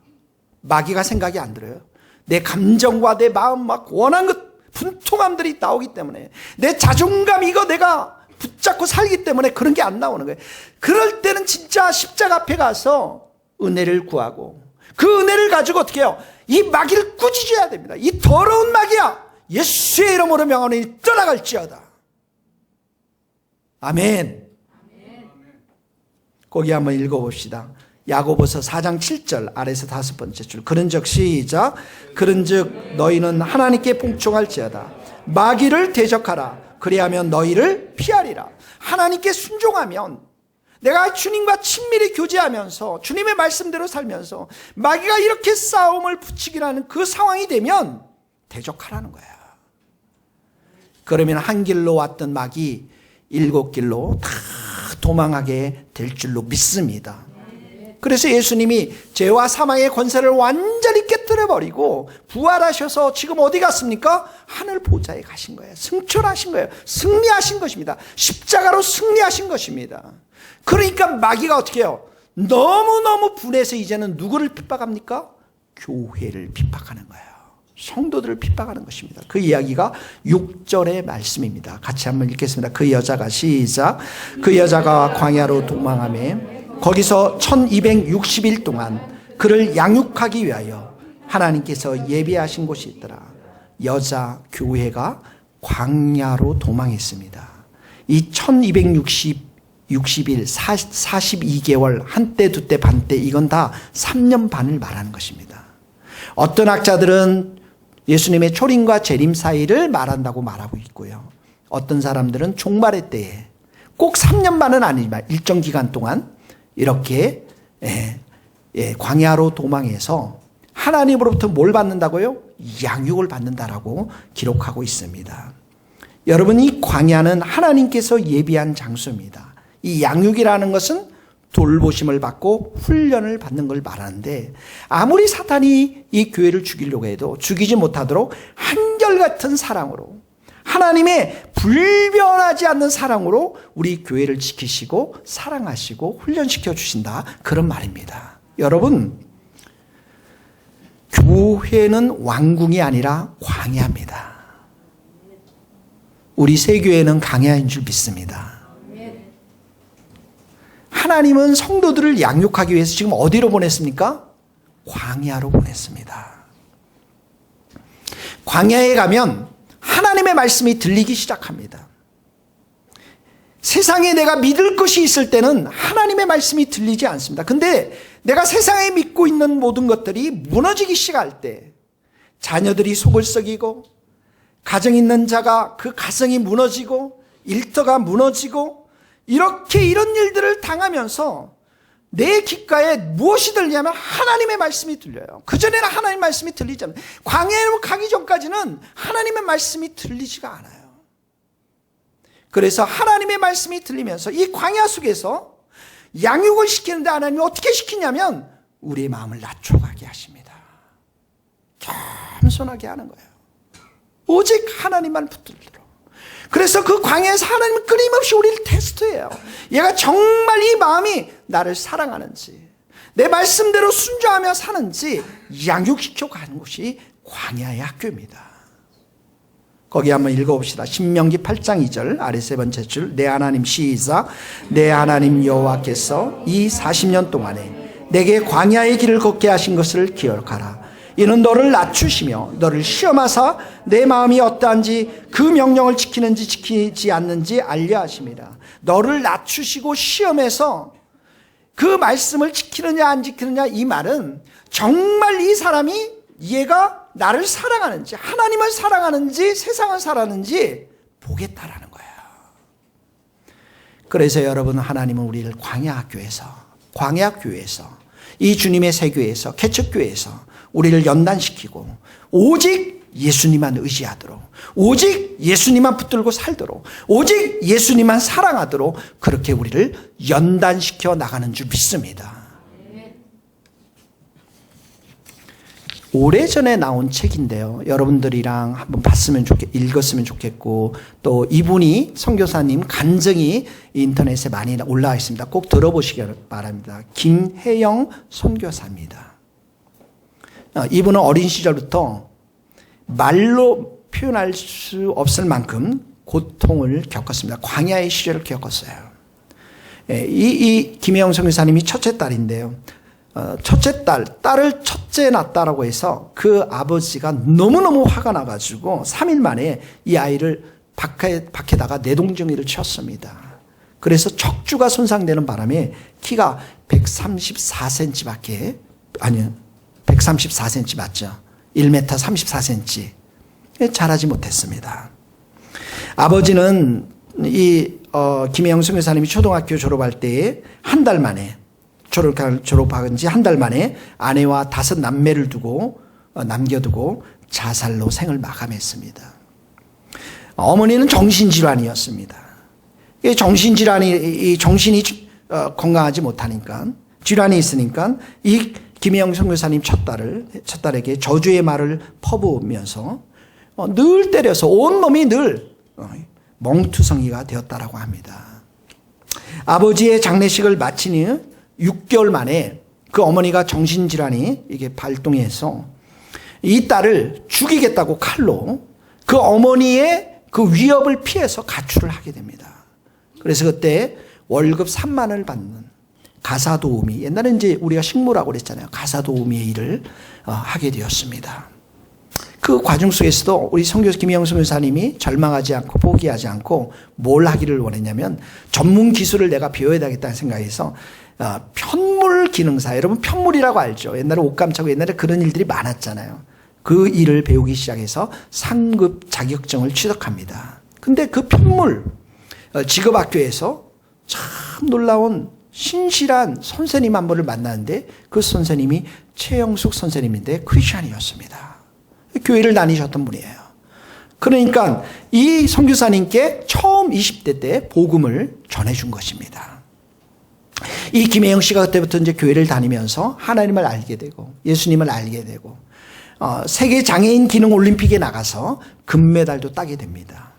마귀가 생각이 안 들어요. 내 감정과 내 마음 막 원한 것 분통함들이 나오기 때문에, 내 자존감 이거 내가 붙잡고 살기 때문에 그런 게 안 나오는 거예요. 그럴 때는 진짜 십자가 앞에 가서 은혜를 구하고, 그 은혜를 가지고 어떻게 해요? 이 마귀를 꾸짖어야 됩니다. 이 더러운 마귀야, 예수의 이름으로 명하노니 떠나갈지어다. 아멘. 거기 한번 읽어봅시다. 야고보서 4장 7절 아래서 5번째 줄. 그런즉 시작. 그런즉 너희는 하나님께 복종할지어다. 마귀를 대적하라. 그리하면 너희를 피하리라. 하나님께 순종하면, 내가 주님과 친밀히 교제하면서 주님의 말씀대로 살면서 마귀가 이렇게 싸움을 붙이기라는 그 상황이 되면 대적하라는 거야. 그러면 한 길로 왔던 마귀 7길로 다 도망하게 될 줄로 믿습니다. 그래서 예수님이 죄와 사망의 권세를 완전히 깨뜨려버리고 부활하셔서 지금 어디 갔습니까? 하늘 보좌에 가신 거예요. 승천하신 거예요. 승리하신 것입니다. 십자가로 승리하신 것입니다. 그러니까 마귀가 어떻게 해요? 너무너무 분해서 이제는 누구를 핍박합니까? 교회를 핍박하는 거예요. 성도들을 핍박하는 것입니다. 그 이야기가 6절의 말씀입니다. 같이 한번 읽겠습니다. 그 여자가 시작. 그 여자가 광야로 도망하며 거기서 1260일 동안 그를 양육하기 위하여 하나님께서 예비하신 곳이 있더라. 여자 교회가 광야로 도망했습니다. 이 1260일 42개월, 한때 두때 반때, 이건 다 3년 반을 말하는 것입니다. 어떤 학자들은 예수님의 초림과 재림 사이를 말한다고 말하고 있고요. 어떤 사람들은 종말의 때에 꼭 3년 반은 아니지만 일정 기간 동안 이렇게 광야로 도망해서 하나님으로부터 뭘 받는다고요? 양육을 받는다라고 기록하고 있습니다. 여러분, 이 광야는 하나님께서 예비한 장소입니다. 이 양육이라는 것은 돌보심을 받고 훈련을 받는 걸 말하는데, 아무리 사탄이 이 교회를 죽이려고 해도 죽이지 못하도록 한결같은 사랑으로, 하나님의 불변하지 않는 사랑으로 우리 교회를 지키시고 사랑하시고 훈련시켜 주신다, 그런 말입니다. 여러분, 교회는 왕궁이 아니라 광야입니다. 우리 새교회는 광야인 줄 믿습니다. 하나님은 성도들을 양육하기 위해서 지금 어디로 보냈습니까? 광야로 보냈습니다. 광야에 가면 하나님의 말씀이 들리기 시작합니다. 세상에 내가 믿을 것이 있을 때는 하나님의 말씀이 들리지 않습니다. 근데 내가 세상에 믿고 있는 모든 것들이 무너지기 시작할 때, 자녀들이 속을 썩이고, 가정 있는 자가 그 가정이 무너지고, 일터가 무너지고, 이렇게 이런 일들을 당하면서 내 귓가에 무엇이 들리냐면 하나님의 말씀이 들려요. 그전에는 하나님의 말씀이 들리지 않아요. 광야로 가기 전까지는 하나님의 말씀이 들리지가 않아요. 그래서 하나님의 말씀이 들리면서 이 광야 속에서 양육을 시키는데 하나님이 어떻게 시키냐면 우리의 마음을 낮춰가게 하십니다. 겸손하게 하는 거예요. 오직 하나님만 붙들도록. 그래서 그 광야에서 하나님은 끊임없이 우리를 테스트해요. 얘가 정말 이 마음이 나를 사랑하는지, 내 말씀대로 순종하며 사는지 양육시켜 가는 곳이 광야의 학교입니다. 거기 한번 읽어봅시다. 신명기 8장 2절 아래 세 번째 줄. 내 하나님 시작. 내 하나님 여호와께서 이 40년 동안에 내게 광야의 길을 걷게 하신 것을 기억하라. 이는 너를 낮추시며 너를 시험하사 내 마음이 어떠한지 그 명령을 지키는지 지키지 않는지 알려 하십니다. 너를 낮추시고 시험해서 그 말씀을 지키느냐 안 지키느냐, 이 말은 정말 이 사람이 얘가 나를 사랑하는지, 하나님을 사랑하는지 세상을 사랑하는지 보겠다라는 거예요. 그래서 여러분, 하나님은 우리를 광야학교에서, 광야교회에서, 이 주님의 새교회에서, 개척교회에서 우리를 연단시키고 오직 예수님만 의지하도록, 오직 예수님만 붙들고 살도록, 오직 예수님만 사랑하도록 그렇게 우리를 연단시켜 나가는 줄 믿습니다. 오래전에 나온 책인데요. 여러분들이랑 한번 읽었으면 좋겠고, 또 이분이 선교사님 간증이 인터넷에 많이 올라와 있습니다. 꼭 들어보시기 바랍니다. 김혜영 선교사입니다. 이분은 어린 시절부터 말로 표현할 수 없을 만큼 고통을 겪었습니다. 광야의 시절을 겪었어요. 이 김혜영 선교사님이 첫째 딸인데요. 첫째 딸을 첫째 낳았다라고 해서 그 아버지가 너무너무 화가 나가지고 3일 만에 이 아이를 밖에다가 내동정이를 쳤습니다. 그래서 척추가 손상되는 바람에 키가 134cm 134cm 맞죠? 1m 34cm 자라지 못했습니다. 아버지는 김혜영 선교사님이 초등학교 졸업할 때에 한 달 만에 졸업한 지 한 달 만에 아내와 5 남매를 남겨두고 자살로 생을 마감했습니다. 어머니는 정신질환이었습니다. 정신이 건강하지 못하니까, 질환이 있으니까 이 김혜영 선교사님 첫 딸에게 저주의 말을 퍼부으면서 늘 때려서 온몸이 늘 멍투성이가 되었다라고 합니다. 아버지의 장례식을 마친 후 6개월 만에 그 어머니가 정신질환이 이게 발동해서 이 딸을 죽이겠다고 칼로 그 어머니의 그 위협을 피해서 가출을 하게 됩니다. 그래서 그때 월급 3만 원을 받는 가사도우미, 옛날에 이제 우리가 식모라고 그랬잖아요. 가사도우미의 일을 하게 되었습니다. 그 과정 속에서도 우리 김혜영 선교사님이 절망하지 않고 포기하지 않고 뭘 하기를 원했냐면 전문 기술을 내가 배워야 되겠다는 생각에서 편물 기능사, 여러분 편물이라고 알죠? 옛날에 옷 감차고 옛날에 그런 일들이 많았잖아요. 그 일을 배우기 시작해서 상급 자격증을 취득합니다. 근데 그 편물 직업학교에서 참 놀라운 신실한 선생님 한 분을 만났는데 그 선생님이 최영숙 선생님인데 크리스찬이었습니다. 교회를 다니셨던 분이에요. 그러니까 이 선교사님께 처음 20대 때 복음을 전해준 것입니다. 이 김혜영 씨가 그때부터 이제 교회를 다니면서 하나님을 알게 되고 예수님을 알게 되고 세계 장애인 기능 올림픽에 나가서 금메달도 따게 됩니다.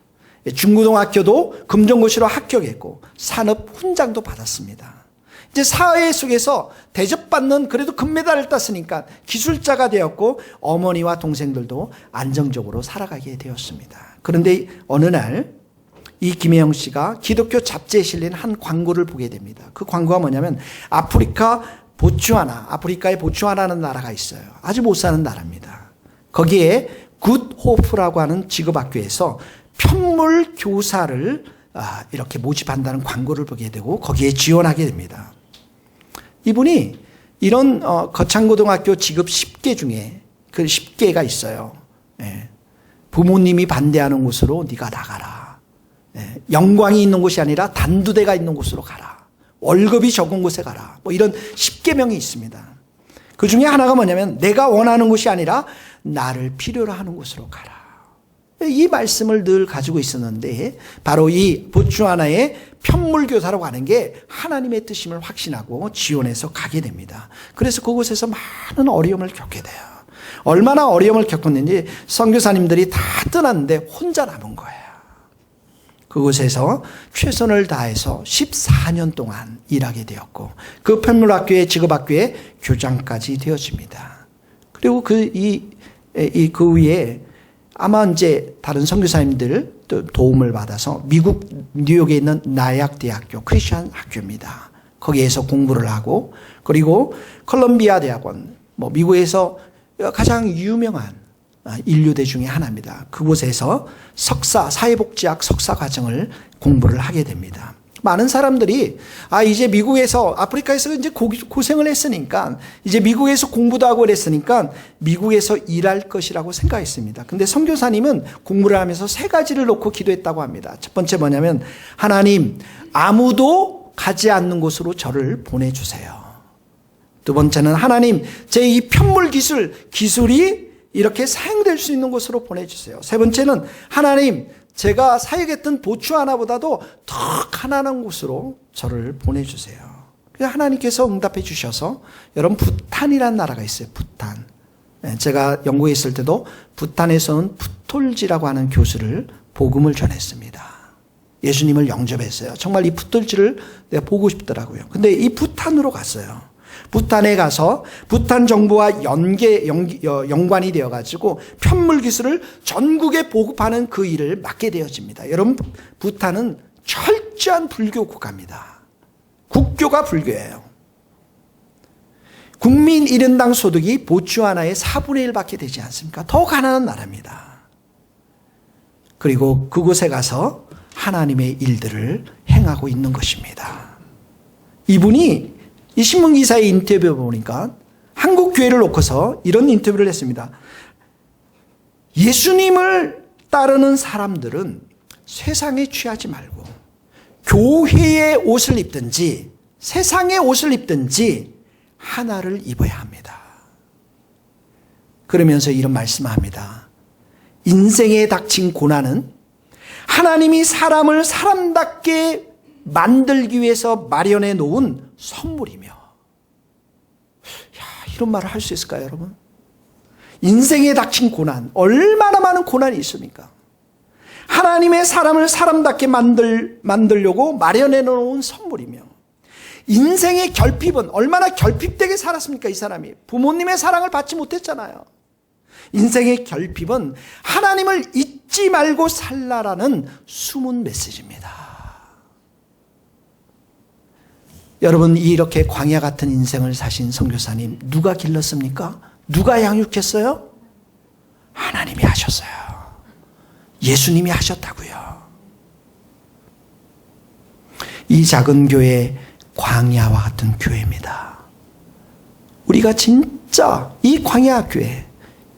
중고등학교도 금전고시로 합격했고 산업 훈장도 받았습니다. 이제 사회 속에서 대접받는 그래도 금메달을 땄으니까 기술자가 되었고 어머니와 동생들도 안정적으로 살아가게 되었습니다. 그런데 어느 날 이 김혜영 씨가 기독교 잡지에 실린 한 광고를 보게 됩니다. 그 광고가 뭐냐면 아프리카의 보츠와나라는 나라가 있어요. 아주 못 사는 나라입니다. 거기에 굿호프라고 하는 직업학교에서 편물 교사를 이렇게 모집한다는 광고를 보게 되고 거기에 지원하게 됩니다. 이분이 이런 거창고등학교 직업 10개 중에 그 10개가 있어요. 부모님이 반대하는 곳으로 네가 나가라. 영광이 있는 곳이 아니라 단두대가 있는 곳으로 가라. 월급이 적은 곳에 가라. 뭐 이런 10계명이 있습니다. 그 중에 하나가 뭐냐면 내가 원하는 곳이 아니라 나를 필요로 하는 곳으로 가라. 이 말씀을 늘 가지고 있었는데 바로 이 보츠와나의 편물교사라고 하는 게 하나님의 뜻임을 확신하고 지원해서 가게 됩니다. 그래서 그곳에서 많은 어려움을 겪게 돼요. 얼마나 어려움을 겪었는지 선교사님들이 다 떠났는데 혼자 남은 거예요. 그곳에서 최선을 다해서 14년 동안 일하게 되었고 그 편물학교의 직업학교의 교장까지 되어집니다. 그리고 그 위에 아마 이제 다른 선교사님들 도움을 받아서 미국 뉴욕에 있는 나약 대학교 크리스천 학교입니다. 거기에서 공부를 하고 그리고 컬럼비아 대학원 미국에서 가장 유명한 인류대 중에 하나입니다. 그곳에서 사회복지학 석사 과정을 공부를 하게 됩니다. 많은 사람들이 이제 미국에서 아프리카에서 이제 고생을 했으니까 이제 미국에서 공부도 하고 그랬으니까 미국에서 일할 것이라고 생각했습니다. 근데 선교사님은 공부를 하면서 3가지를 놓고 기도했다고 합니다. 첫 번째 뭐냐면 하나님 아무도 가지 않는 곳으로 저를 보내주세요. 두 번째는 하나님 제 이 편물 기술이 이렇게 사용될 수 있는 곳으로 보내주세요. 세 번째는 하나님 제가 사역했던 보츠와나보다도 더 가난한 곳으로 저를 보내주세요. 그래서 하나님께서 응답해 주셔서 여러분 부탄이라는 나라가 있어요. 부탄. 제가 영국에 있을 때도 부탄에서 온 푸톨지라고 하는 교수를 복음을 전했습니다. 예수님을 영접했어요. 정말 이 푸톨지를 내가 보고 싶더라고요. 근데 이 부탄으로 갔어요. 부탄에 가서 부탄 정부와 연관이 되어가지고 편물 기술을 전국에 보급하는 그 일을 맡게 되어집니다. 여러분, 부탄은 철저한 불교 국가입니다. 국교가 불교예요. 국민 1인당 소득이 보츠와나의 4분의 1밖에 되지 않습니까? 더 가난한 나라입니다. 그리고 그곳에 가서 하나님의 일들을 행하고 있는 것입니다. 이분이 이 신문기사의 인터뷰에 보니까 한국 교회를 놓고서 이런 인터뷰를 했습니다. 예수님을 따르는 사람들은 세상에 취하지 말고 교회의 옷을 입든지 세상의 옷을 입든지 하나를 입어야 합니다. 그러면서 이런 말씀을 합니다. 인생에 닥친 고난은 하나님이 사람을 사람답게 만들기 위해서 마련해 놓은 선물이며, 이런 말을 할 수 있을까요, 여러분? 인생에 닥친 고난, 얼마나 많은 고난이 있습니까? 하나님의 사람을 사람답게 만들려고 마련해 놓은 선물이며, 인생의 결핍은 얼마나 결핍되게 살았습니까, 이 사람이? 부모님의 사랑을 받지 못했잖아요. 인생의 결핍은 하나님을 잊지 말고 살라라는 숨은 메시지입니다. 여러분, 이렇게 광야 같은 인생을 사신 선교사님 누가 길렀습니까? 누가 양육했어요? 하나님이 하셨어요. 예수님이 하셨다고요. 이 작은 교회 광야와 같은 교회입니다. 우리가 진짜 이 광야 교회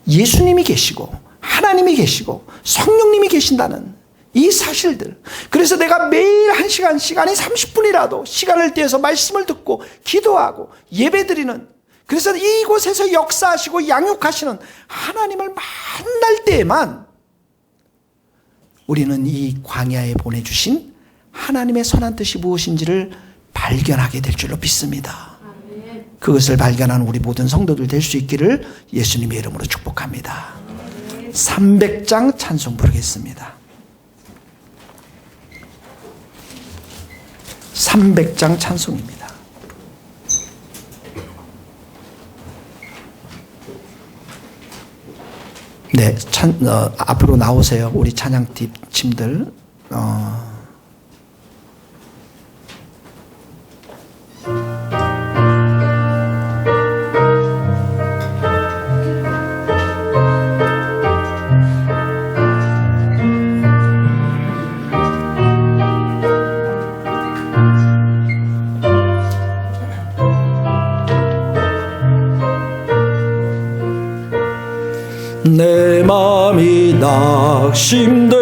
예수님이 계시고 하나님이 계시고 성령님이 계신다는 이 사실들, 그래서 내가 매일 1시간, 시간이 30분이라도 시간을 떼어서 말씀을 듣고 기도하고 예배드리는, 그래서 이곳에서 역사하시고 양육하시는 하나님을 만날 때에만 우리는 이 광야에 보내주신 하나님의 선한 뜻이 무엇인지를 발견하게 될 줄로 믿습니다. 그것을 발견하는 우리 모든 성도들 될 수 있기를 예수님의 이름으로 축복합니다. 300장 찬송 부르겠습니다. 300장 찬송입니다. 네, 앞으로 나오세요. 우리 찬양팀들.
내 맘이 낙심되며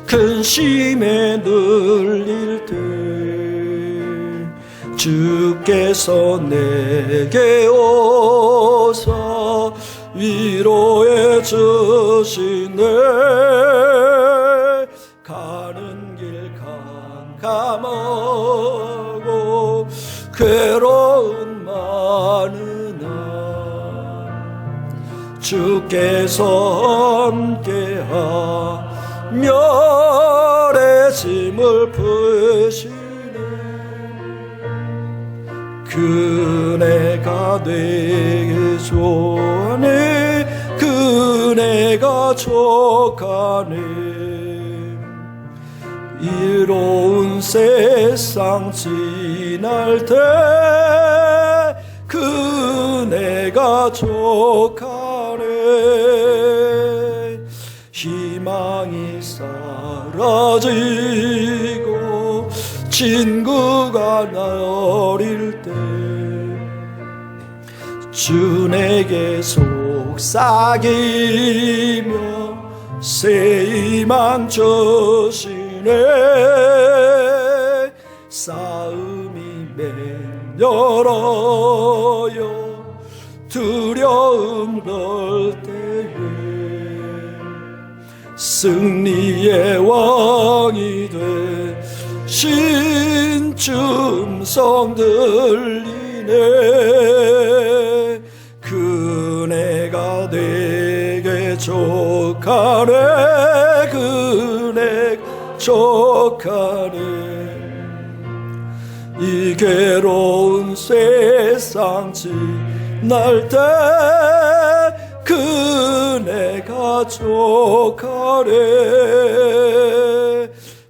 근심에 눌릴 때 주께서 내게 오사 위로해 주시네. 가는 길 캄캄하고 괴로운 많으나 주께서 함께하며 내 짐을 푸시네. 그네가 되게 좋아네. 그네가 족하네. 이로운 세상 지날 때 그네가 족하네. 희망이 사라지고 친구가 나어릴 때 주 내게 속삭이며 새 희망 주시네. 싸움이 맹렬하여 두려움 걸 때에 승리의 왕이 되신 주 음성 들리네. 족하네 그네가 족하네 이 괴로운 세상 지날 때 그네가 족하네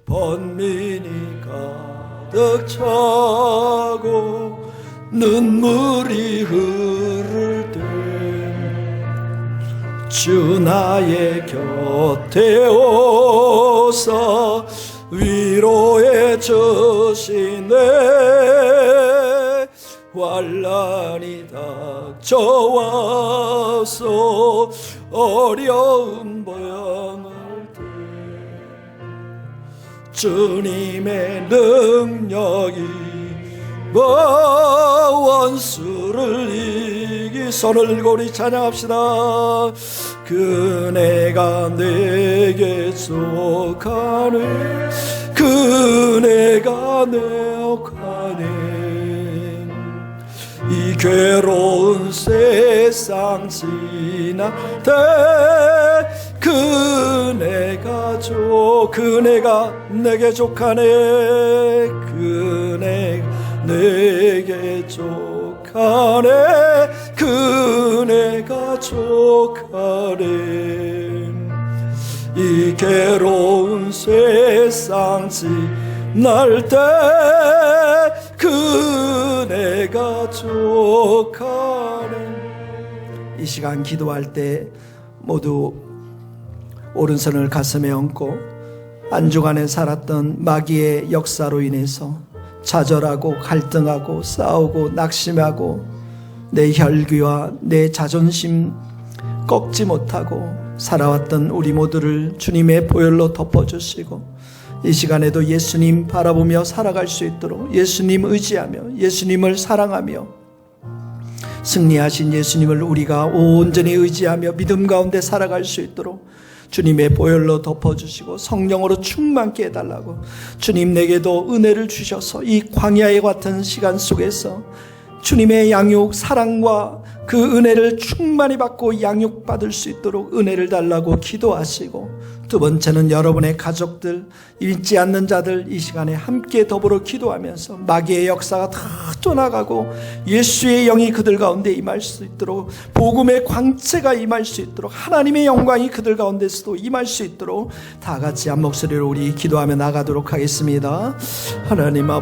번민이 가득 차고 눈물이 흐를 때 주 나의 곁에 오사 위로해 주시네 환난이 닥쳐와서 어려움 보양할 때 주님의 능력이 원수를 이기 손을 고리 찬양합시다 그네가 내게 속하네 그네가 내 옥하네 이 괴로운 세상 지날 때 그네가 내게 족하네 그네가 내게 족하네 그네가 족하네 이 괴로운 세상 지날 때 그네가 족하네
이 시간 기도할 때 모두 오른손을 가슴에 얹고 한 주간에 살았던 마귀의 역사로 인해서 좌절하고 갈등하고 싸우고 낙심하고 내 혈기와 내 자존심 꺾지 못하고 살아왔던 우리 모두를 주님의 보혈로 덮어주시고 이 시간에도 예수님 바라보며 살아갈 수 있도록 예수님 의지하며 예수님을 사랑하며 승리하신 예수님을 우리가 온전히 의지하며 믿음 가운데 살아갈 수 있도록 주님의 보혈로 덮어주시고 성령으로 충만케 해달라고 주님 내게도 은혜를 주셔서 이 광야에 같은 시간 속에서 주님의 양육 사랑과 그 은혜를 충만히 받고 양육받을 수 있도록 은혜를 달라고 기도하시고 두 번째는 여러분의 가족들 잊지 않는 자들 이 시간에 함께 더불어 기도하면서 마귀의 역사가 다 떠나가고 예수의 영이 그들 가운데 임할 수 있도록 복음의 광채가 임할 수 있도록 하나님의 영광이 그들 가운데서도 임할 수 있도록 다 같이 한 목소리로 우리 기도하며 나가도록 하겠습니다. 하나님 아버지